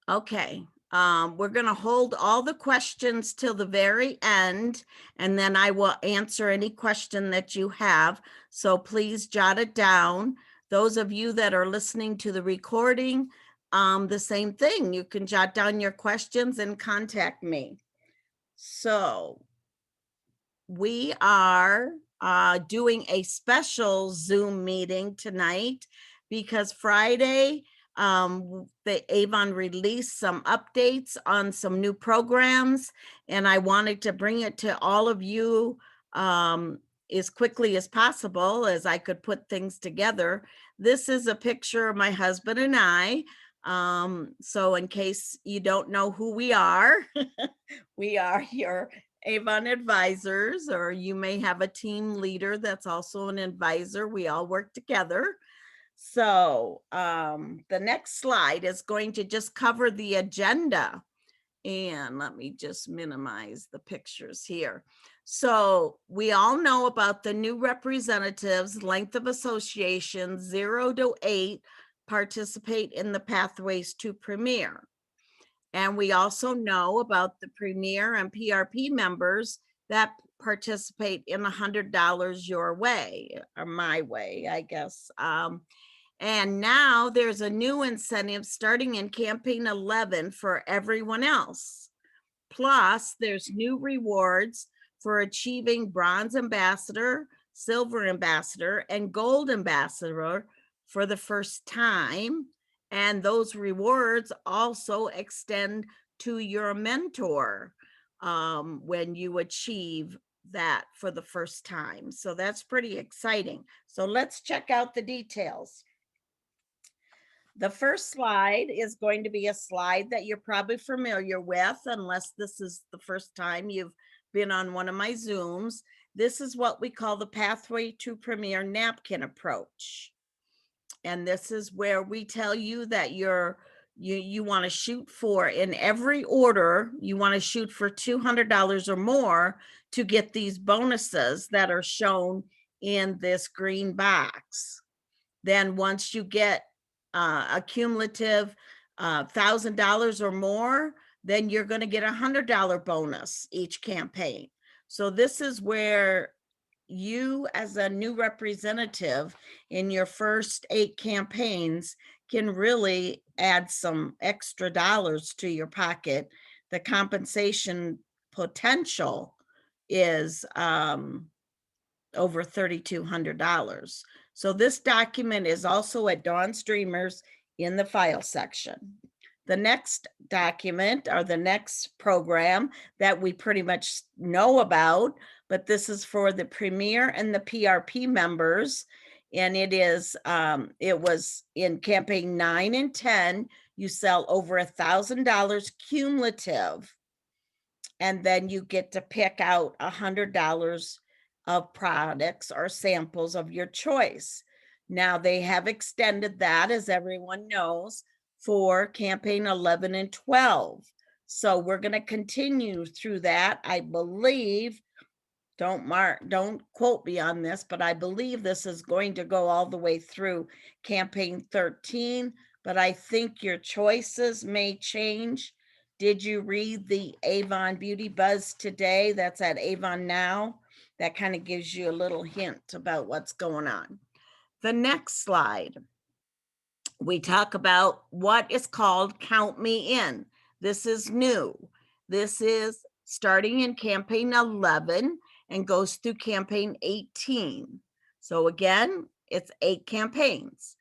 Okay, we're going to hold all the questions till the very end, and then I will answer any question that you have. So please jot it down. Those of you that are listening to the recording, the same thing. You can jot down your questions and contact me. So we are doing a special Zoom meeting tonight because Friday, the Avon released some updates on some new programs, and I wanted to bring it to all of you as quickly as possible as I could put things together. This is a picture of my husband and I. So in case you don't know who we are, we are your Avon advisors, or you may have a team leader that's also an advisor. We all work together. So the next slide is going to just cover the agenda. And let me just minimize the pictures here. So we all know about the new representatives, length of association 0 to 8 participate in the Pathways to Premier. And we also know about the Premier and PRP members that participate in $100 your way, or my way, I guess. And now there's a new incentive starting in campaign 11 for everyone else. Plus, there's new rewards for achieving bronze ambassador, silver ambassador, and gold ambassador for the first time. And those rewards also extend to your mentor when you achieve that for the first time. So that's pretty exciting. So let's check out the details. The first slide is going to be a slide that you're probably familiar with, unless this is the first time you've been on one of my Zooms. This is what we call the Pathway to Premier napkin approach. And this is where we tell you that you want to shoot for, in every order, you want to shoot for $200 or more to get these bonuses that are shown in this green box. Then once you get a cumulative $1,000 or more, then you're going to get $100 bonus each campaign. So this is where you, as a new representative in your first 8 campaigns, can really add some extra dollars to your pocket. The compensation potential is over $3,200. So this document is also at Dawn's Dreamers in the file section. The next document, or the next program that we pretty much know about, but this is for the Premier and the PRP members. And it was in campaign 9 and 10, you sell over $1,000 cumulative. And then you get to pick out $100 of products or samples of your choice. Now they have extended that, as everyone knows, for campaign 11 and 12. So we're going to continue through that. I believe, don't quote me on this, but I believe this is going to go all the way through campaign 13, but I think your choices may change. Did you read the Avon Beauty Buzz today? That's at Avon Now. That kind of gives you a little hint about what's going on. The next slide, we talk about what is called Count Me In. This is new. This is starting in campaign 11 and goes through campaign 18. So again, it's 8 campaigns.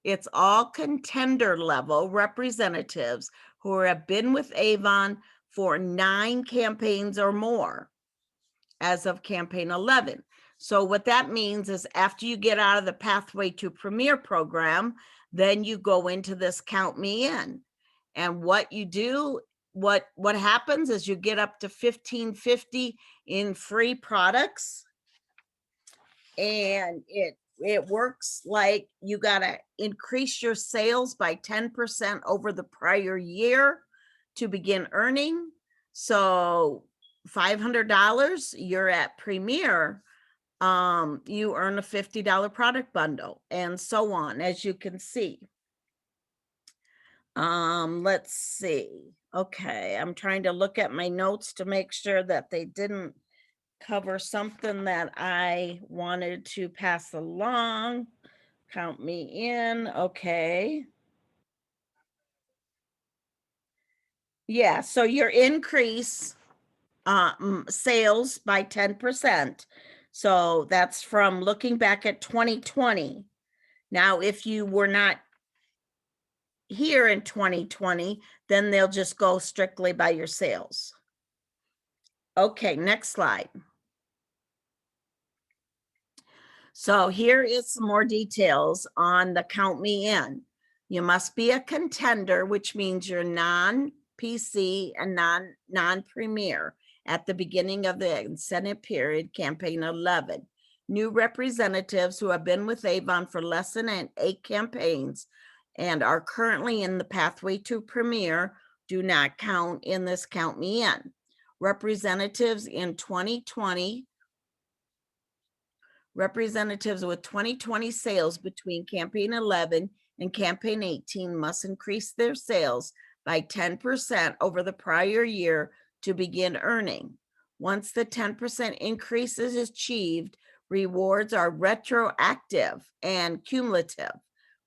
It's all contender level representatives who have been with Avon for 9 campaigns or more as of campaign 11. So what that means is after you get out of the Pathway to Premier program, then you go into this Count Me In. And what you do, what happens is you get up to $1,550 in free products. And it works like you got to increase your sales by 10% over the prior year to begin earning. So $500, you're at Premier, you earn a $50 product bundle, and so on, as you can see. Let's see. Okay, I'm trying to look at my notes to make sure that they didn't cover something that I wanted to pass along. Count me in. Okay. Yeah, so your increase sales by 10%. So that's from looking back at 2020. Now, if you were not here in 2020, then they'll just go strictly by your sales. Okay, next slide. So here is some more details on the count me in. You must be a contender, which means you're non-PC and non-premier at the beginning of the incentive period, campaign 11. New representatives who have been with Avon for less than 8 campaigns and are currently in the pathway to premier do not count in this count me in. Representatives in 2020, representatives with 2020 sales between campaign 11 and campaign 18 must increase their sales by 10% over the prior year to begin earning. Once the 10% increase is achieved, rewards are retroactive and cumulative.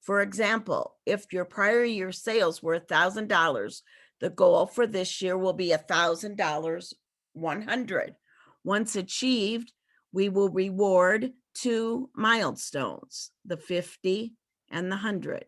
For example, if your prior year sales were $1,000, the goal for this year will be $1,000, 100. Once achieved, we will reward 2 milestones, the 50 and the 100.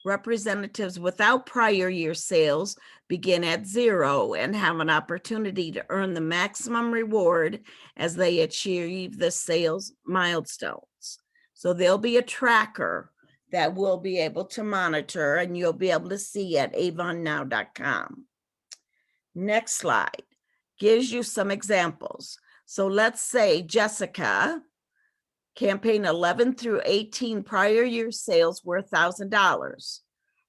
Representatives without prior year sales begin at 0 and have an opportunity to earn the maximum reward as they achieve the sales milestones. So there'll be a tracker that we'll be able to monitor and you'll be able to see at avonnow.com. Next slide gives you some examples. So let's say Jessica, campaign 11 through 18 prior year sales were $1,000.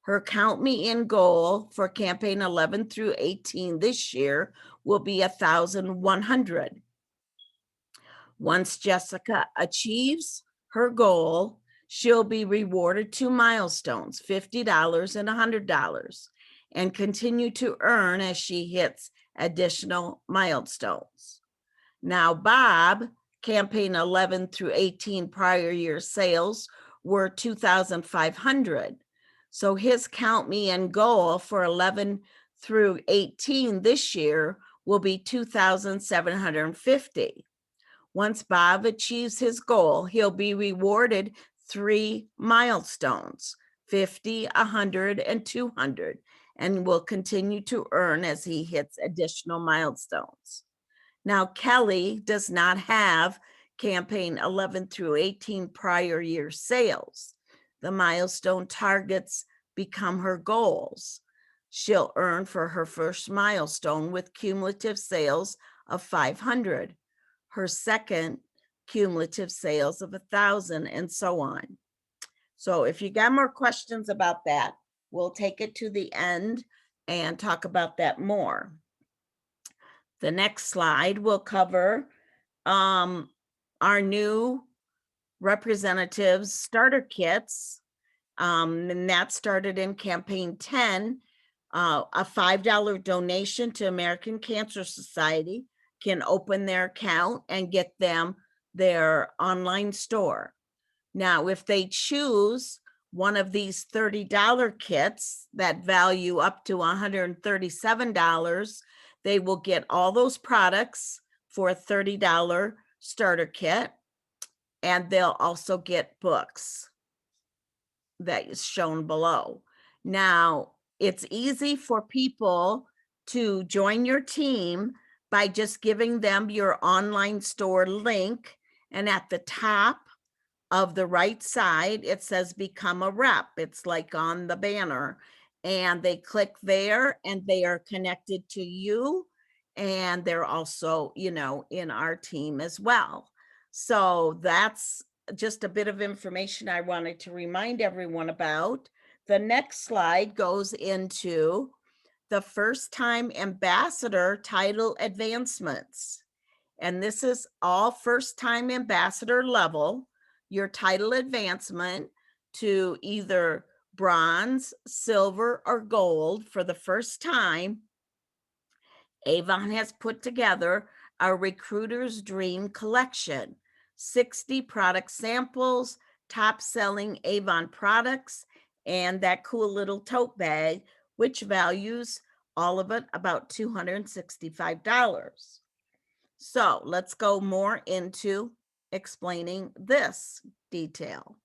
Her count me in goal for campaign 11 through 18 this year will be 1,100. Once Jessica achieves her goal, she'll be rewarded 2 milestones, $50 and $100, and continue to earn as she hits additional milestones. Now, Bob, campaign 11 through 18 prior year sales were 2,500. So his count me in goal for 11 through 18 this year will be 2,750. Once Bob achieves his goal, he'll be rewarded 3 milestones, 50, 100, and 200, and will continue to earn as he hits additional milestones. Now, Kelly does not have campaign 11 through 18 prior year sales. The milestone targets become her goals. She'll earn for her first milestone with cumulative sales of 500, her second cumulative sales of 1,000, and so on. So if you got more questions about that, we'll take it to the end and talk about that more. The next slide will cover our new representatives starter kits. And that started in campaign 10. A $5 donation to American Cancer Society can open their account and get them their online store. Now, if they choose one of these $30 kits that value up to $137, they will get all those products for a $30 starter kit, and they'll also get books that is shown below. Now, it's easy for people to join your team by just giving them your online store link, and at the top of the right side, it says become a rep. It's like on the banner, and they click there and they are connected to you, and they're also, in our team as well. So that's just a bit of information I wanted to remind everyone about. The next slide goes into the first time ambassador title advancements. And this is all first time ambassador level. Your title advancement to either bronze, silver, or gold for the first time, Avon has put together a Recruiter's Dream collection, 60 product samples, top-selling Avon products, and that cool little tote bag, which values all of it about $265. So let's go more into explaining this detail.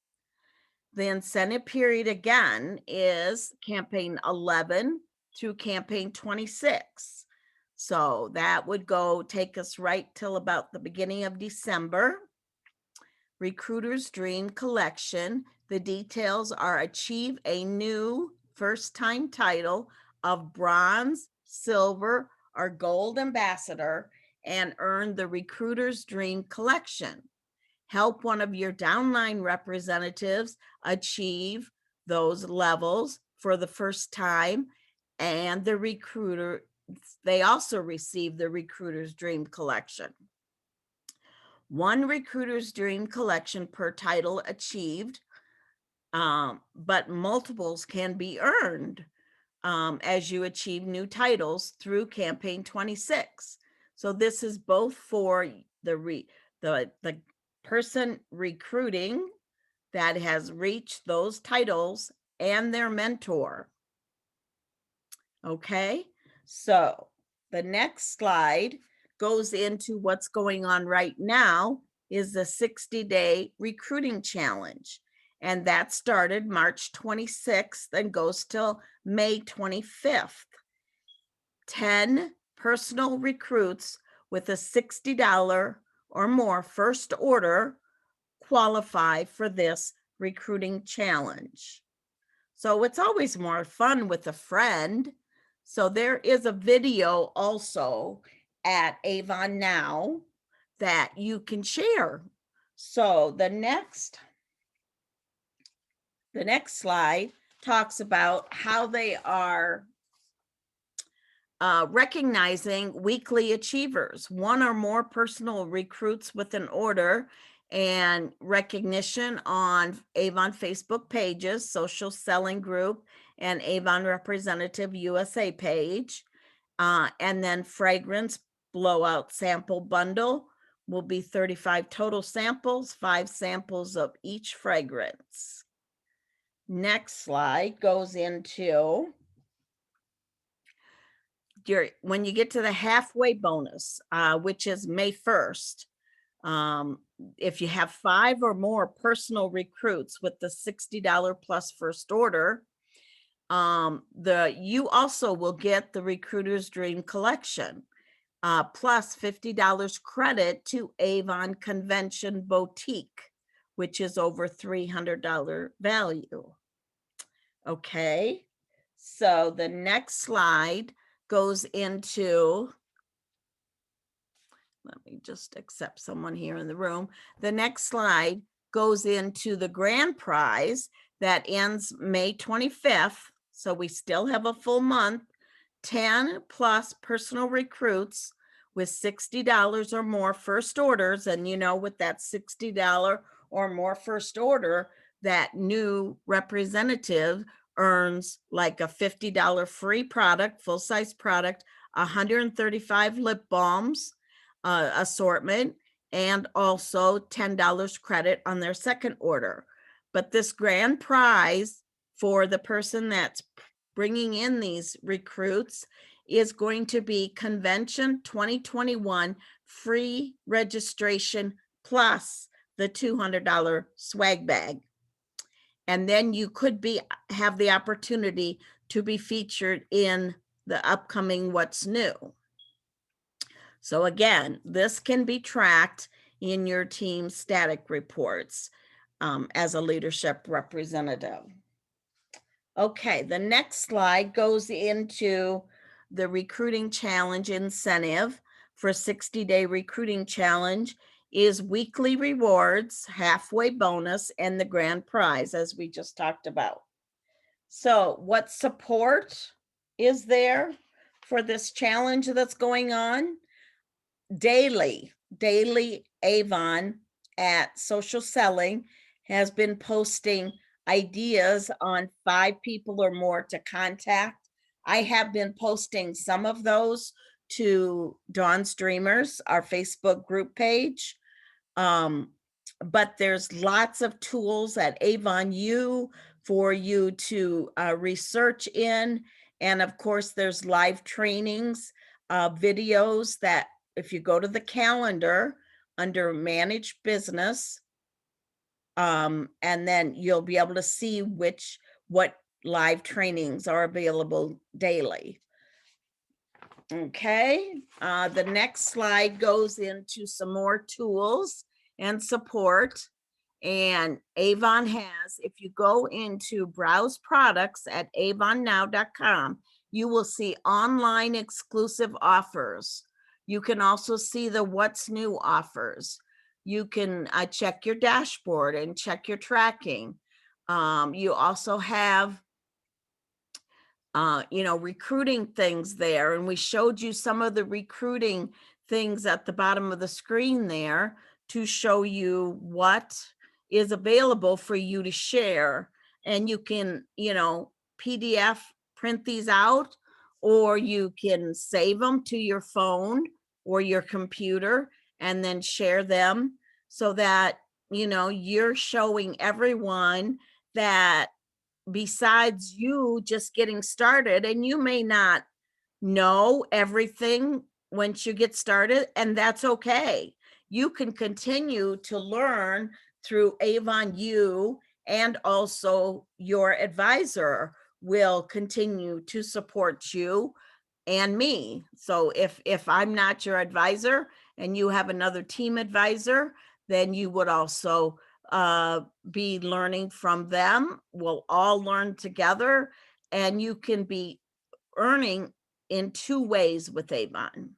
The incentive period again is campaign 11 through campaign 26. So that would take us right till about the beginning of December. Recruiter's Dream Collection. The details are achieve a new first-time title of bronze, silver, or gold ambassador and earn the Recruiter's Dream Collection. Help one of your downline representatives achieve those levels for the first time, and they also receive the Recruiter's Dream Collection. One Recruiter's Dream Collection per title achieved, but multiples can be earned as you achieve new titles through campaign 26. So this is both for the person recruiting that has reached those titles and their mentor. Okay, so the next slide goes into what's going on right now is the 60-day recruiting challenge. And that started March 26th and goes till May 25th. 10 personal recruits with a $60 or more first order qualify for this recruiting challenge. So it's always more fun with a friend. So there is a video also at Avon Now that you can share. So the next slide talks about how they are recognizing weekly achievers, one or more personal recruits with an order and recognition on Avon Facebook pages, Social Selling Group, and Avon Representative USA page. And then fragrance blowout sample bundle will be 35 total samples, 5 samples of each fragrance. Next slide goes into when you get to the halfway bonus, which is May 1st. If you have 5 or more personal recruits with the $60 plus first order, you also will get the Recruiter's Dream Collection, plus $50 credit to Avon Convention Boutique, which is over $300 value. Okay, so the next slide goes into, let me just accept someone here in the room. The next slide goes into the grand prize that ends May 25th. So we still have a full month, 10 plus personal recruits with $60 or more first orders. And you know, with that $60 or more first order, that new representative earns like a $50 free product, full-size product, 135 lip balms assortment, and also $10 credit on their second order. But this grand prize for the person that's bringing in these recruits is going to be Convention 2021 free registration plus the $200 swag bag. And then you could have the opportunity to be featured in the upcoming What's New. So again, this can be tracked in your team static reports as a leadership representative. Okay, the next slide goes into the recruiting challenge incentive for 60-day recruiting challenge is weekly rewards, halfway bonus, and the grand prize, as we just talked about. So what support is there for this challenge that's going on? Daily Avon at Social Selling has been posting ideas on 5 people or more to contact. I have been posting some of those to Dawn's Dreamers, our Facebook group page. But there's lots of tools at Avon U for you to research in. And of course, there's live trainings, videos that if you go to the calendar under Manage Business, and then you'll be able to see what live trainings are available daily. Okay, the next slide goes into some more tools and support. And Avon has, if you go into browse products at avonnow.com, you will see online exclusive offers. You can also see the what's new offers. You can check your dashboard and check your tracking. You also have recruiting things there. And we showed you some of the recruiting things at the bottom of the screen there to show you what is available for you to share. And you can, PDF print these out, or you can save them to your phone or your computer and then share them so that, you're showing everyone that besides you just getting started, and you may not know everything once you get started, and that's okay. You can continue to learn through Avon U, and also your advisor will continue to support you and me. So if I'm not your advisor and you have another team advisor, then you would also be learning from them. We'll all learn together, and you can be earning in 2 ways with Avon.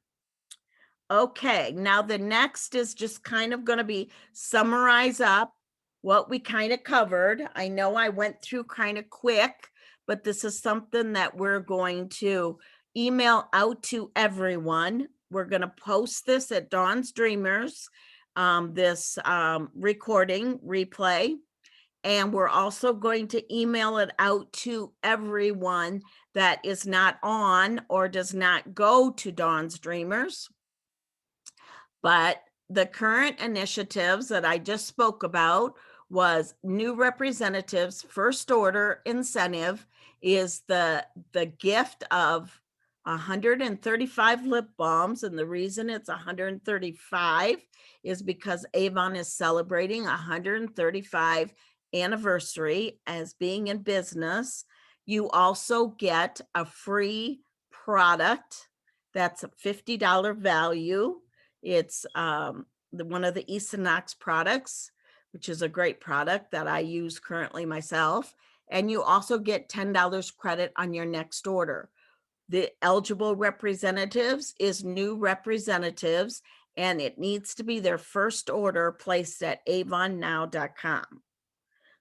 Okay, now the next is just kind of going to be summarize up what we kind of covered. I know I went through kind of quick, but this is something that we're going to email out to everyone. We're going to post this at Dawn's Dreamers, this recording replay. And we're also going to email it out to everyone that is not on or does not go to Dawn's Dreamers. But the current initiatives that I just spoke about was new representatives. First order incentive is the gift of 135 lip balms. And the reason it's 135 is because Avon is celebrating 135 anniversary as being in business. You also get a free product that's a $50 value. It's one of the Esonox products, which is a great product that I use currently myself. And you also get $10 credit on your next order. The eligible representatives is new representatives, and it needs to be their first order placed at avonnow.com.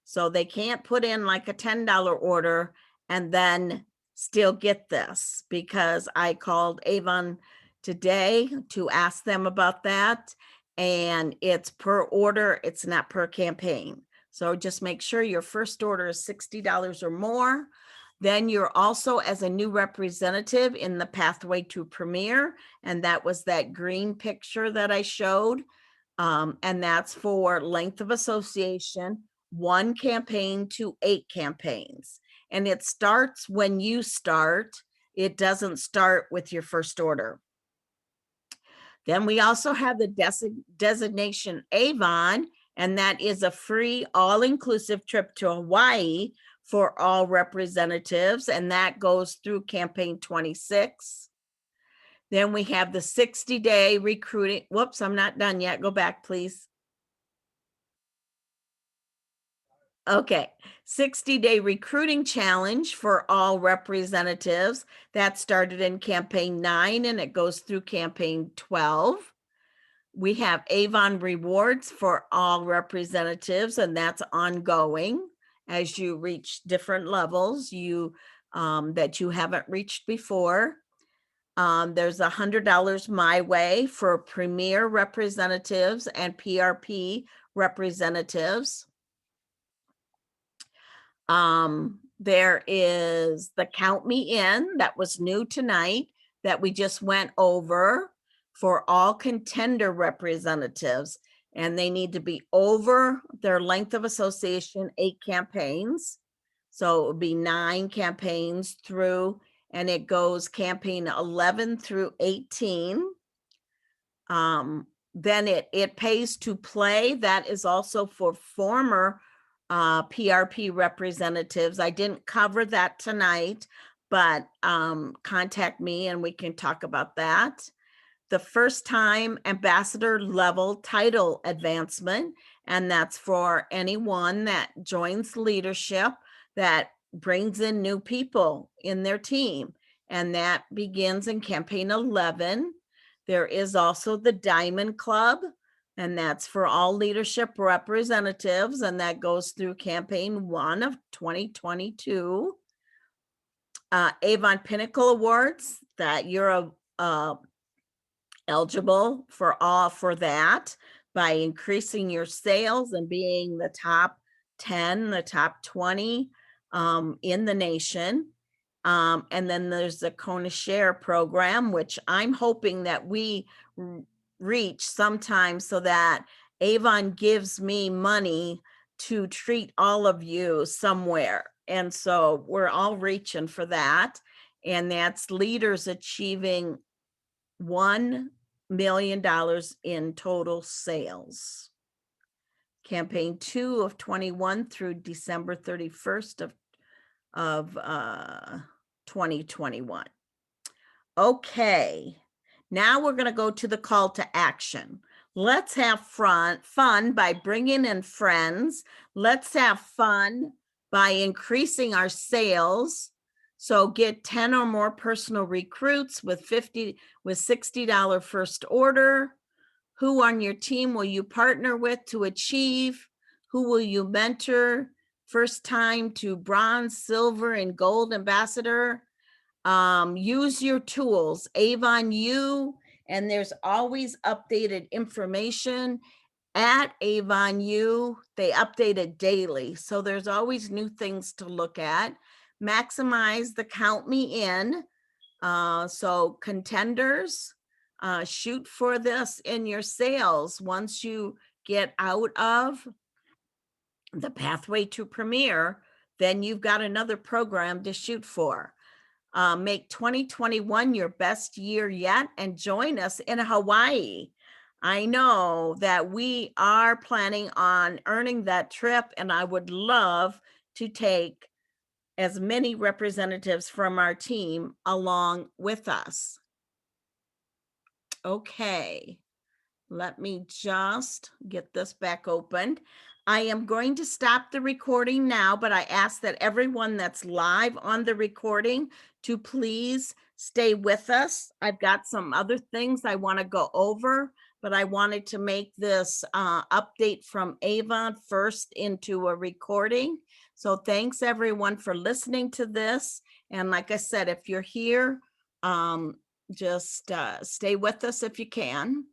So they can't put in like a $10 order and then still get this, because I called Avon today to ask them about that. And it's per order, it's not per campaign. So just make sure your first order is $60 or more. Then you're also as a new representative in the pathway to Premier. And that was that green picture that I showed. And that's for length of association, 1 campaign to 8 campaigns. And it starts when you start. It doesn't start with your first order. Then we also have the designation Avon, and that is a free all-inclusive trip to Hawaii for all representatives, and that goes through campaign 26. Then we have the 60-day recruiting. Whoops, I'm not done yet. Go back, please. Okay, 60-day recruiting challenge for all representatives. That started in campaign 9 and it goes through campaign 12. We have Avon rewards for all representatives, and that's ongoing as you reach different levels that you haven't reached before. There's $100 my way for Premier representatives and PRP representatives. There is the Count Me In that was new tonight that we just went over for all contender representatives, and they need to be over their length of association, 8 campaigns. So it would be 9 campaigns through, and it goes campaign 11 through 18. Then it pays to play. That is also for former PRP representatives. I didn't cover that tonight, but contact me and we can talk about that. The first time ambassador level title advancement, and that's for anyone that joins leadership that brings in new people in their team, and that begins in campaign 11. There is also the Diamond Club, and that's for all leadership representatives, and that goes through campaign 1 of 2022. Avon Pinnacle Awards, that you're eligible for that by increasing your sales and being the top 10, the top 20 in the nation. And then there's the Kona Share program, which I'm hoping that we reach sometime so that Avon gives me money to treat all of you somewhere. And so we're all reaching for that. And that's leaders achieving $1 million in total sales. Campaign 2 of 21 through December 31st of 2021. Okay, now we're going to go to the call to action. Let's have fun by bringing in friends. Let's have fun by increasing our sales. So get 10 or more personal recruits with $60 first order. Who on your team will you partner with to achieve? Who will you mentor? First time to bronze, silver, and gold ambassador. Use your tools, Avon U, and there's always updated information at Avon U. They update it daily, so there's always new things to look at. Maximize the Count Me In. So contenders, shoot for this in your sales. Once you get out of the pathway to premier, then you've got another program to shoot for. Make 2021 your best year yet and join us in Hawaii. I know that we are planning on earning that trip, and I would love to take as many representatives from our team along with us. Okay, let me just get this back opened. I am going to stop the recording now, but I ask that everyone that's live on the recording to please stay with us. I've got some other things I want to go over, but I wanted to make this update from Avon first into a recording. So thanks everyone for listening to this. And like I said, if you're here, just stay with us if you can.